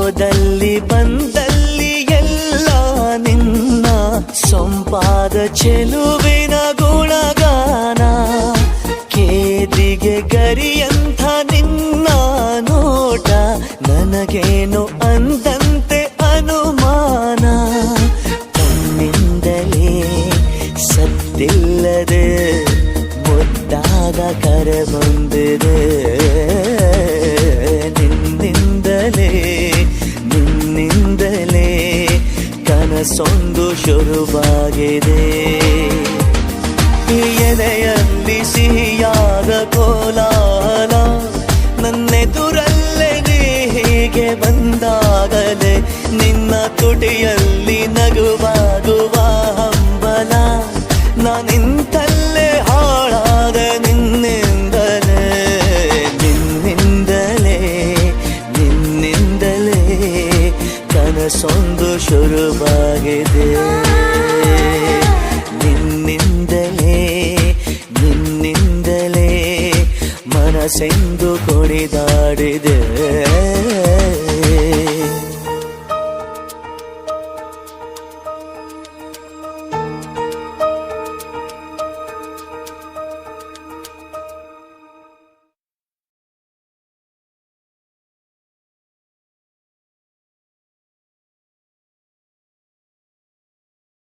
ಹೋದಲ್ಲಿ ಬಂದಲ್ಲಿ ಎಲ್ಲ ನಿನ್ನ ಸೊಂಪಾದ ಚೆಲುವಿನ ಗುಣಗಾನ. ಕೇದಿಗೆ ಗರಿಯಂಥ ನಿನ್ನ ನೋಟ ನನಗೇನು ಅಂದಂತೆ ಅನುಮಾನ. ತನ್ನಿಂದಲೇ ಸತ್ತಿಲ್ಲದೆ ಮುದ್ದಾದ ಕರೆ ಬಂದಿದೆ. ನಿನ್ನಿಂದಲೇ ಕನಸೊಂದು ಶುರುವಾಗಿದೆ. ಎದೆಯಲ್ಲಿ ಸಿಹಿಯಾದ ಕೋಲಾಹಲ ನನ್ನೆದುರಲ್ಲೇ ನೀ ಹೀಗೆ ಬಂದಾಗಲೇ ನಿನ್ನ ತುಟಿಯಲ್ಲಿ ನಗುವಾಗುವ ಹಂಬಲ. ನಾನಿಂತಲ್ಲೇ ಹಾಳಾದ ನಿನ್ನಿಂದಲೇ ಕನಸೊಂದು ಶುರುವಾಗಿದೆ. ನಿನ್ನಿಂದಲೇ ಮನಸ್ಸೆಂದು ಕುಣಿದಾಡಿದೆ.